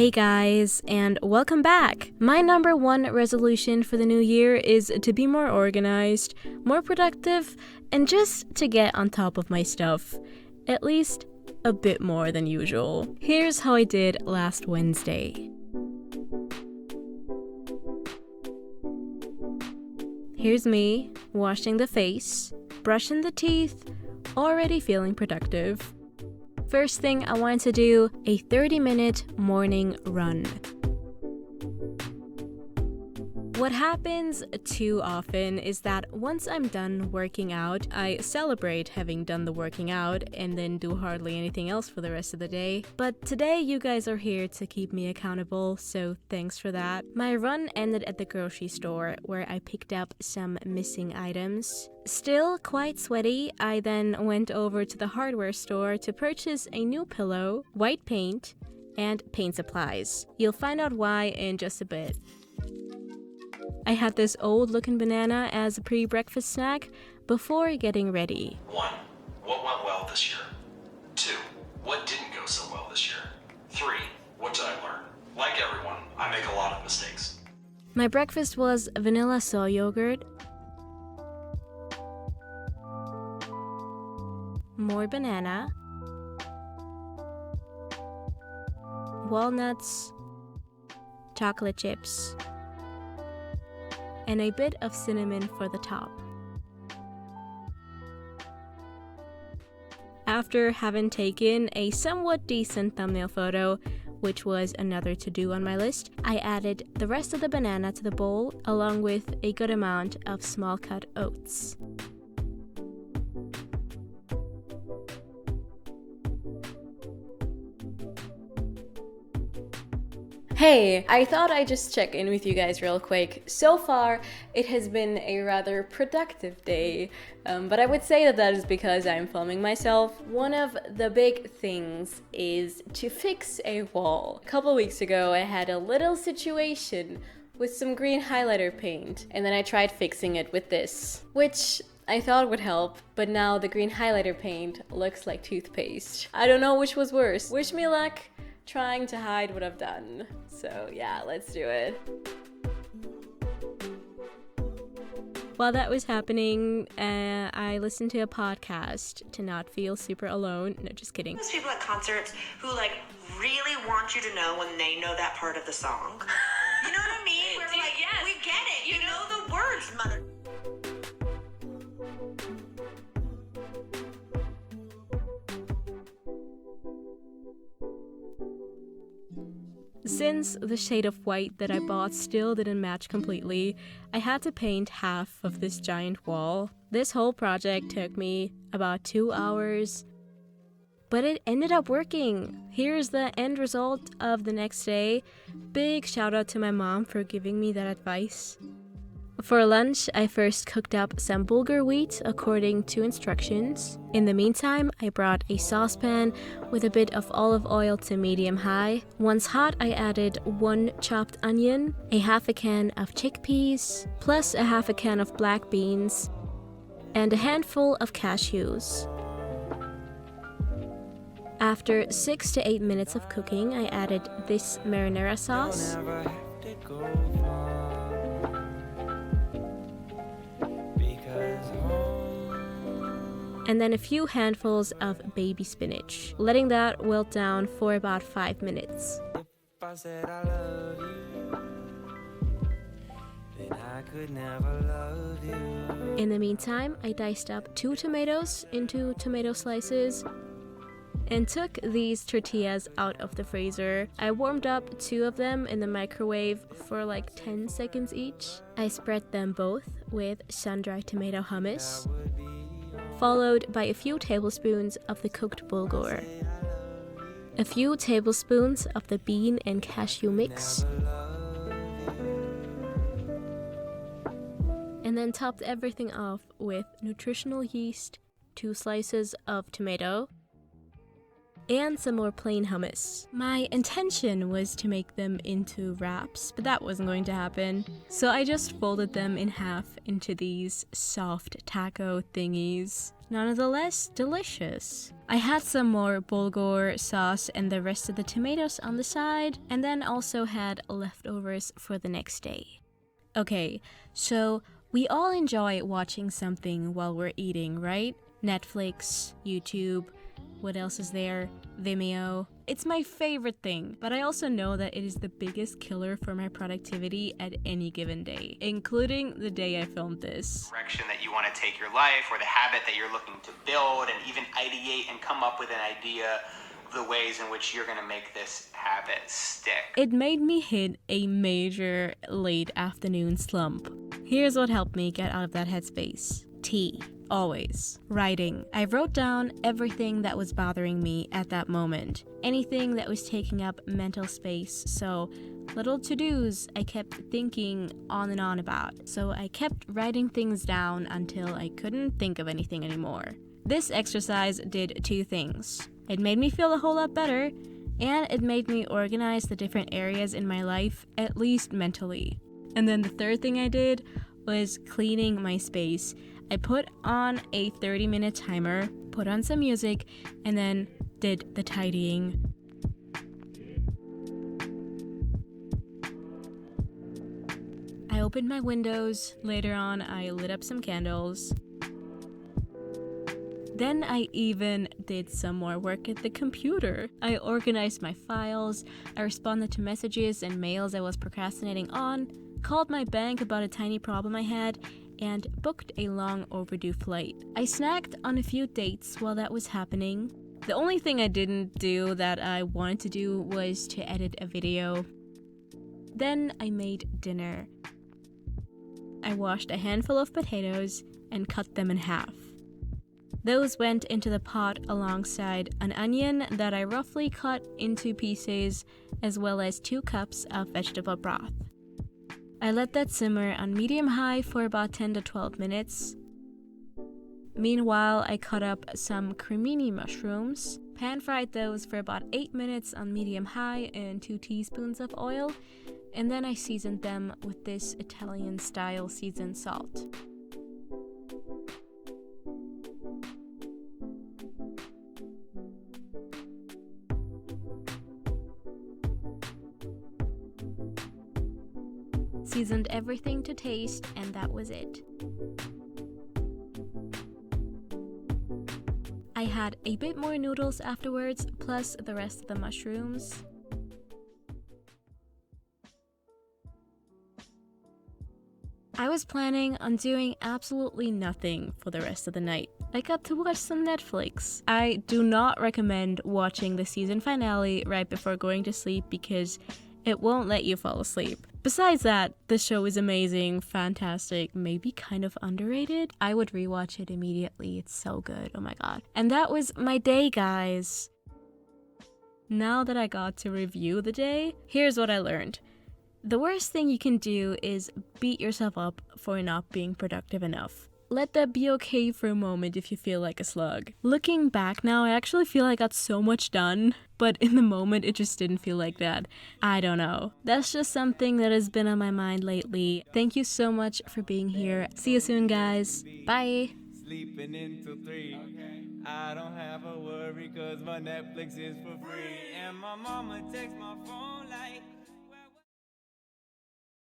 Hey guys, and welcome back! My number one resolution for the new year is to be more organized, more productive, and just to get on top of my stuff. At least a bit more than usual. Here's how I did last Wednesday. Here's me, washing the face, brushing the teeth, already feeling productive. First thing I wanted to do, a 30-minute morning run. What happens too often is that once I'm done working out, I celebrate having done the working out and then do hardly anything else for the rest of the day. But today you guys are here to keep me accountable, so thanks for that. My run ended at the grocery store where I picked up some missing items. Still quite sweaty, I then went over to the hardware store to purchase a new pillow, white paint, and paint supplies. You'll find out why in just a bit. I had this old-looking banana as a pre-breakfast snack before getting ready. 1. What went well this year? 2. What didn't go so well this year? 3. What did I learn? Like everyone, I make a lot of mistakes. My breakfast was vanilla soy yogurt, more banana, walnuts, chocolate chips, and a bit of cinnamon for the top. After having taken a somewhat decent thumbnail photo, which was another to-do on my list, I added the rest of the banana to the bowl along with a good amount of small-cut oats. Hey, I thought I'd just check in with you guys real quick. So far, it has been a rather productive day, but I would say that is because I'm filming myself. One of the big things is to fix a wall. A couple weeks ago, I had a little situation with some green highlighter paint, and then I tried fixing it with this, which I thought would help, but now the green highlighter paint looks like toothpaste. I don't know which was worse. Wish me luck trying to hide what I've done. So yeah, let's do it. While that was happening, I listened to a podcast to not feel super alone. No, just kidding. Those people at concerts who really want you to know when they know that part of the song. You know what I mean? Where we're like, yes, we get it. You know the words, mother. Since the shade of white that I bought still didn't match completely, I had to paint half of this giant wall. This whole project took me about 2 hours, but it ended up working. Here's the end result of the next day. Big shout out to my mom for giving me that advice. For lunch, I first cooked up some Bulgur wheat according to instructions. In the meantime, I brought a saucepan with a bit of olive oil to medium-high. Once hot, I added 1 chopped onion, a half a can of chickpeas, plus a half a can of black beans, and a handful of cashews. After 6 to 8 minutes of cooking, I added this marinara sauce, and then a few handfuls of baby spinach, letting that wilt down for about 5 minutes. In the meantime, I diced up 2 tomatoes into tomato slices and took these tortillas out of the freezer. I warmed up 2 of them in the microwave for like 10 seconds each. I spread them both with sun-dried tomato hummus, followed by a few tablespoons of the cooked bulgur, a few tablespoons of the bean and cashew mix, and then topped everything off with nutritional yeast, 2 slices of tomato, and some more plain hummus. My intention was to make them into wraps, but that wasn't going to happen. So I just folded them in half into these soft taco thingies. Nonetheless, delicious. I had some more Bulgur sauce and the rest of the tomatoes on the side, and then also had leftovers for the next day. Okay, so we all enjoy watching something while we're eating, right? Netflix, YouTube, what else is there? Vimeo. It's my favorite thing, but I also know that it is the biggest killer for my productivity at any given day, including the day I filmed this. Direction that you want to take your life, or the habit that you're looking to build, and even ideate and come up with an idea of the ways in which you're going to make this habit stick. It made me hit a major late afternoon slump. Here's what helped me get out of that headspace. Tea. Always. Writing. I wrote down everything that was bothering me at that moment. Anything that was taking up mental space. So, little to-dos I kept thinking on and on about. So I kept writing things down until I couldn't think of anything anymore. This exercise did two things. It made me feel a whole lot better, and it made me organize the different areas in my life, at least mentally. And then the third thing I did was cleaning my space. I put on a 30-minute timer, put on some music, and then did the tidying. I opened my windows. Later on, I lit up some candles. Then I even did some more work at the computer. I organized my files, I responded to messages and mails I was procrastinating on, called my bank about a tiny problem I had, and booked a long overdue flight. I snacked on a few dates while that was happening. The only thing I didn't do that I wanted to do was to edit a video. Then I made dinner. I washed a handful of potatoes and cut them in half. Those went into the pot alongside an onion that I roughly cut into pieces, as well as 2 cups of vegetable broth. I let that simmer on medium-high for about 10 to 12 minutes. Meanwhile, I cut up some cremini mushrooms, pan-fried those for about 8 minutes on medium-high in 2 teaspoons of oil, and then I seasoned them with this Italian-style seasoned salt. Seasoned everything to taste, and that was it. I had a bit more noodles afterwards, plus the rest of the mushrooms. I was planning on doing absolutely nothing for the rest of the night. I got to watch some Netflix. I do not recommend watching the season finale right before going to sleep because it won't let you fall asleep. Besides that, the show is amazing, fantastic, maybe kind of underrated. I would rewatch it immediately. It's so good. Oh my god. And that was my day, guys. Now that I got to review the day, here's what I learned. The worst thing you can do is beat yourself up for not being productive enough. Let that be okay for a moment if you feel like a slug. Looking back now, I actually feel I got so much done, but in the moment it just didn't feel like that. I don't know. That's just something that has been on my mind lately. Thank you so much for being here. See you soon, guys. Bye. Sleeping until 3. I don't have a worry cause my Netflix is for free. And my mama texts my phone like